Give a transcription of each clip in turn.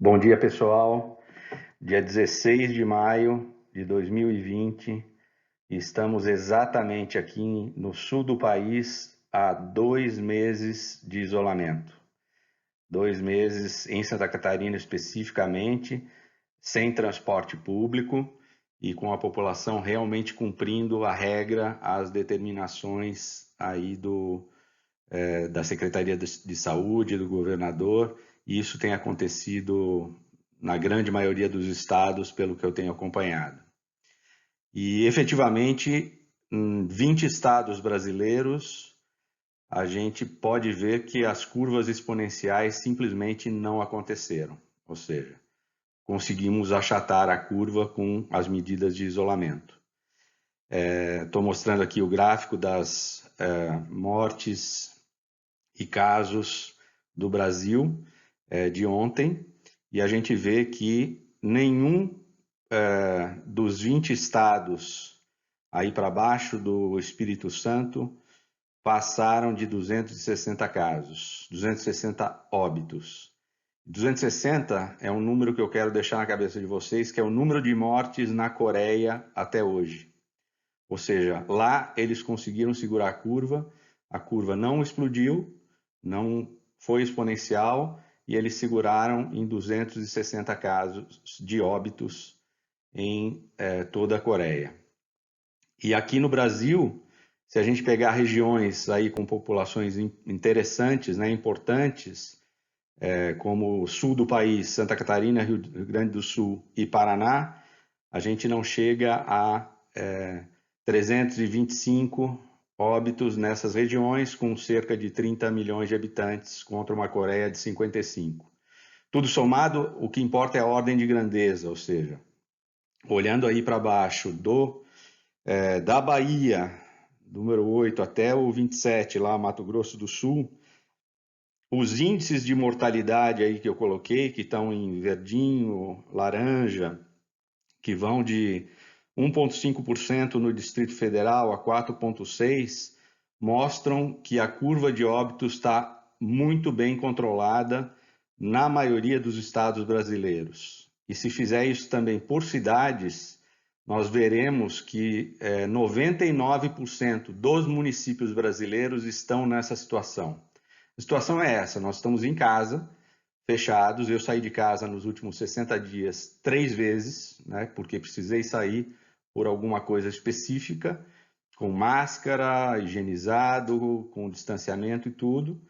Bom dia, pessoal. Dia 16 de maio de 2020, estamos exatamente aqui no sul do país há 2 meses de isolamento. 2 meses em Santa Catarina especificamente, sem transporte público e com a população realmente cumprindo a regra, as determinações aí da Secretaria de Saúde, do governador, e isso tem acontecido na grande maioria dos estados, pelo que eu tenho acompanhado. E efetivamente, em 20 estados brasileiros, a gente pode ver que as curvas exponenciais simplesmente não aconteceram, ou seja, conseguimos achatar a curva com as medidas de isolamento. Estou mostrando aqui o gráfico das mortes e casos do Brasil de ontem, e a gente vê que nenhum dos 20 estados aí para baixo do Espírito Santo passaram de 260 casos, 260 óbitos. 260 é um número que eu quero deixar na cabeça de vocês, que é o número de mortes na Coreia até hoje. Ou seja, lá eles conseguiram segurar a curva não explodiu, não foi exponencial, e eles seguraram em 260 casos de óbitos em toda a Coreia. E aqui no Brasil, se a gente pegar regiões aí com populações interessantes, né, importantes, como o sul do país, Santa Catarina, Rio Grande do Sul e Paraná, a gente não chega a 325 óbitos nessas regiões, com cerca de 30 milhões de habitantes, contra uma Coreia de 55. Tudo somado, o que importa é a ordem de grandeza, ou seja, olhando aí para baixo da Bahia, número 8, até o 27, lá Mato Grosso do Sul, os índices de mortalidade aí que eu coloquei, que estão em verdinho, laranja, que vão de 1,5% no Distrito Federal a 4,6%, mostram que a curva de óbitos está muito bem controlada na maioria dos estados brasileiros. E se fizer isso também por cidades, nós veremos que 99% dos municípios brasileiros estão nessa situação. A situação é essa: nós estamos em casa, fechados. Eu saí de casa nos últimos 60 dias 3 vezes, né, porque precisei sair por alguma coisa específica, com máscara, higienizado, com distanciamento e tudo.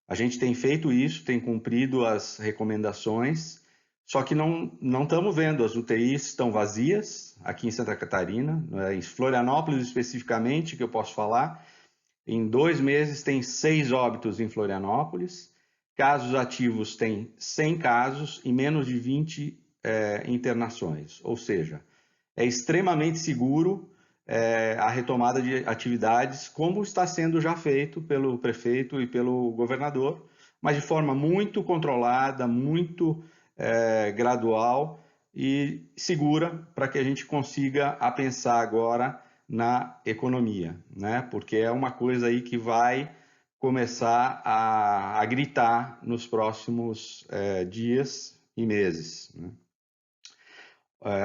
A gente tem feito isso, tem cumprido as recomendações, só que não estamos vendo, as UTIs estão vazias aqui em Santa Catarina, em Florianópolis especificamente, que eu posso falar. Em 2 meses tem 6 óbitos em Florianópolis, casos ativos tem 100 casos e menos de 20 internações, ou seja, é extremamente seguro a retomada de atividades, como está sendo já feito pelo prefeito e pelo governador, mas de forma muito controlada, muito gradual e segura, para que a gente consiga a pensar agora na economia, né? Porque é uma coisa aí que vai começar a gritar nos próximos dias e meses, né?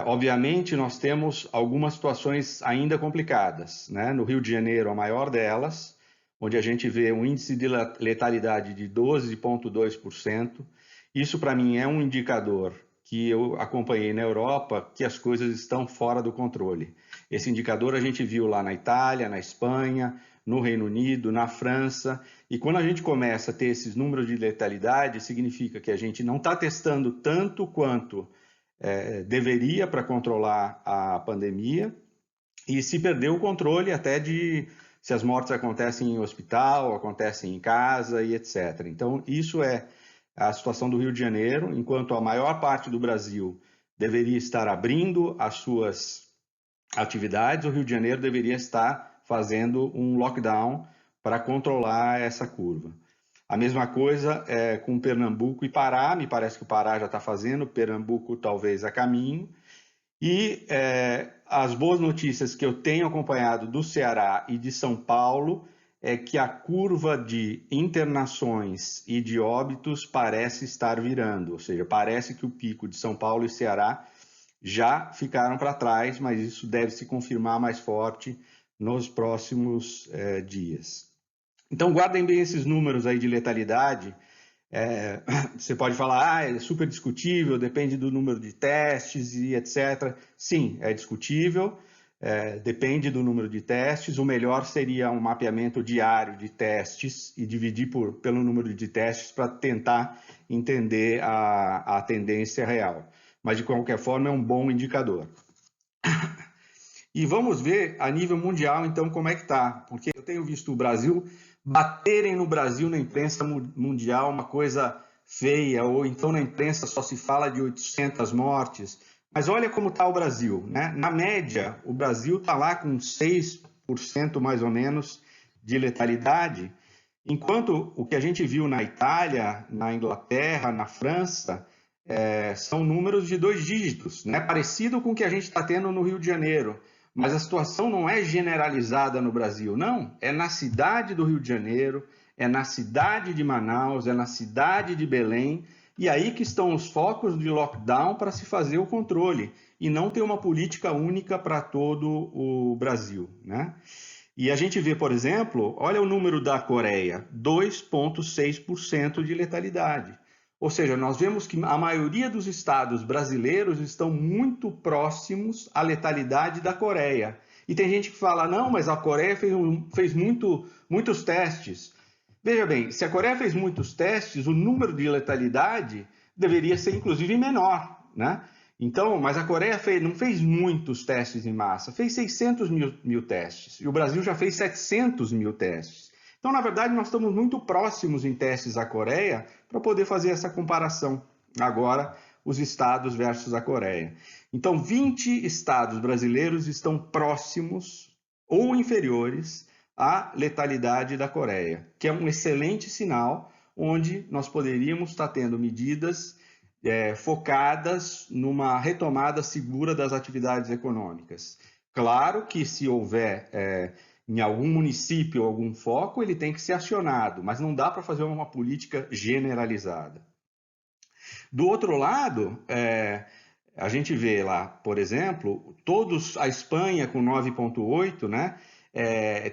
Obviamente, nós temos algumas situações ainda complicadas, né? No Rio de Janeiro, a maior delas, onde a gente vê um índice de letalidade de 12,2%. Isso, para mim, é um indicador que eu acompanhei na Europa, que as coisas estão fora do controle. Esse indicador a gente viu lá na Itália, na Espanha, no Reino Unido, na França, e quando a gente começa a ter esses números de letalidade, significa que a gente não está testando tanto quanto deveria para controlar a pandemia, e se perdeu o controle até de se as mortes acontecem em hospital, acontecem em casa e etc. Então, isso é a situação do Rio de Janeiro, enquanto a maior parte do Brasil deveria estar abrindo as suas atividades, o Rio de Janeiro deveria estar fazendo um lockdown para controlar essa curva. A mesma coisa com Pernambuco e Pará, me parece que o Pará já está fazendo, Pernambuco talvez a caminho. E as boas notícias que eu tenho acompanhado do Ceará e de São Paulo é que a curva de internações e de óbitos parece estar virando, ou seja, parece que o pico de São Paulo e Ceará já ficaram para trás, mas isso deve se confirmar mais forte nos próximos dias. Então, guardem bem esses números aí de letalidade. Você pode falar, é super discutível, depende do número de testes e etc. Sim, é discutível, depende do número de testes. O melhor seria um mapeamento diário de testes e dividir pelo número de testes para tentar entender a tendência real. Mas, de qualquer forma, é um bom indicador. E vamos ver a nível mundial, então, como é que está. Porque eu tenho visto o Brasil baterem no Brasil na imprensa mundial uma coisa feia, ou então na imprensa só se fala de 800 mortes. Mas olha como está o Brasil, né? Na média, o Brasil está lá com 6% mais ou menos de letalidade, enquanto o que a gente viu na Itália, na Inglaterra, na França, são números de 2 dígitos, né? Parecido com o que a gente está tendo no Rio de Janeiro. Mas a situação não é generalizada no Brasil, não. É na cidade do Rio de Janeiro, é na cidade de Manaus, é na cidade de Belém, e aí que estão os focos de lockdown para se fazer o controle, e não ter uma política única para todo o Brasil, né? E a gente vê, por exemplo, olha o número da Coreia, 2,6% de letalidade. Ou seja, nós vemos que a maioria dos estados brasileiros estão muito próximos à letalidade da Coreia. E tem gente que fala, não, mas a Coreia fez muitos testes. Veja bem, se a Coreia fez muitos testes, o número de letalidade deveria ser inclusive menor, né? Então, mas a Coreia não fez muitos testes em massa, fez 600 mil testes. E o Brasil já fez 700 mil testes. Então, na verdade, nós estamos muito próximos em testes à Coreia para poder fazer essa comparação. Agora, os estados versus a Coreia. Então, 20 estados brasileiros estão próximos ou inferiores à letalidade da Coreia, que é um excelente sinal, onde nós poderíamos estar tendo medidas focadas numa retomada segura das atividades econômicas. Claro que se houver em algum município algum foco, ele tem que ser acionado, mas não dá para fazer uma política generalizada. Do outro lado, a gente vê lá, por exemplo, a Espanha com 9,8, né?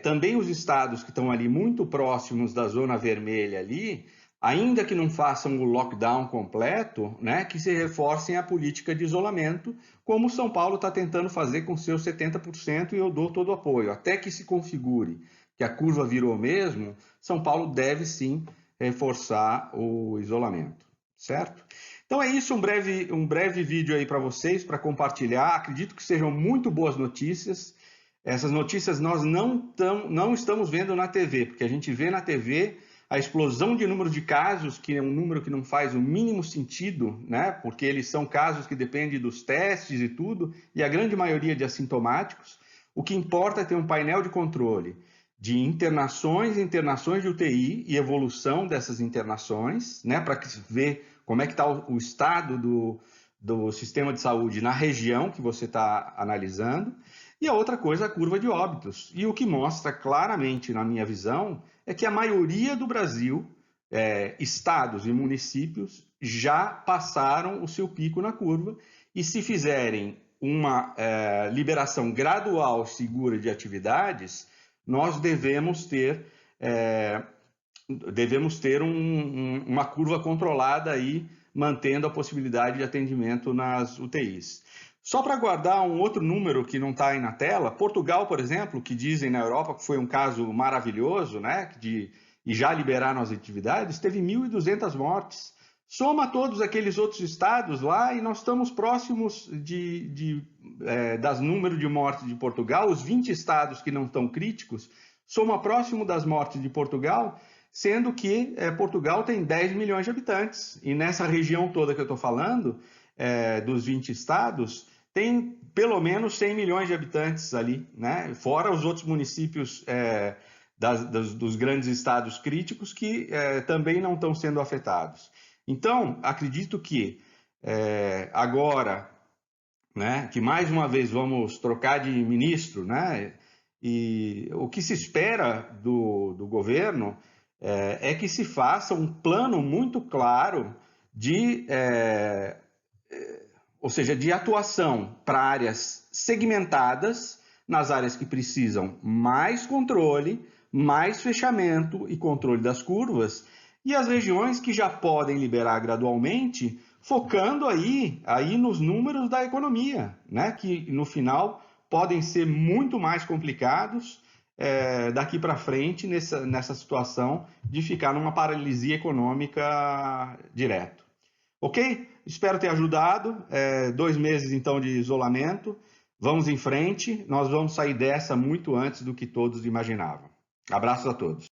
Também os estados que estão ali muito próximos da zona vermelha ali, ainda que não façam o lockdown completo, né, que se reforcem a política de isolamento, como São Paulo está tentando fazer com seus 70%, e eu dou todo o apoio. Até que se configure que a curva virou mesmo, São Paulo deve sim reforçar o isolamento, certo? Então é isso, um breve vídeo aí para vocês, para compartilhar. Acredito que sejam muito boas notícias. Essas notícias nós não estamos vendo na TV, porque a gente vê na TV a explosão de número de casos, que é um número que não faz o mínimo sentido, né? Porque eles são casos que dependem dos testes e tudo, e a grande maioria de assintomáticos. O que importa é ter um painel de controle de internações de UTI e evolução dessas internações, né? Para ver como é que está o estado do sistema de saúde na região que você está analisando. E a outra coisa, a curva de óbitos. E o que mostra claramente, na minha visão, é que a maioria do Brasil, estados e municípios, já passaram o seu pico na curva, e se fizerem uma liberação gradual segura de atividades, nós devemos ter uma curva controlada aí, mantendo a possibilidade de atendimento nas UTIs. Só para guardar um outro número que não está aí na tela, Portugal, por exemplo, que dizem na Europa que foi um caso maravilhoso, né, e já liberaram as atividades, teve 1.200 mortes. Soma todos aqueles outros estados lá e nós estamos próximos das números de mortes de Portugal. Os 20 estados que não estão críticos soma próximo das mortes de Portugal, sendo que Portugal tem 10 milhões de habitantes. E nessa região toda que eu estou falando, dos 20 estados, tem pelo menos 100 milhões de habitantes ali, né? Fora os outros municípios dos grandes estados críticos que também não estão sendo afetados. Então, acredito que agora, né, que mais uma vez vamos trocar de ministro, né? E o que se espera do governo é que se faça um plano muito claro ou seja, de atuação para áreas segmentadas, nas áreas que precisam mais controle, mais fechamento e controle das curvas, e as regiões que já podem liberar gradualmente, focando aí nos números da economia, né? Que no final podem ser muito mais complicados daqui para frente nessa situação de ficar numa paralisia econômica direto. Ok? Espero ter ajudado. 2 meses então de isolamento. Vamos em frente. Nós vamos sair dessa muito antes do que todos imaginavam. Abraços a todos.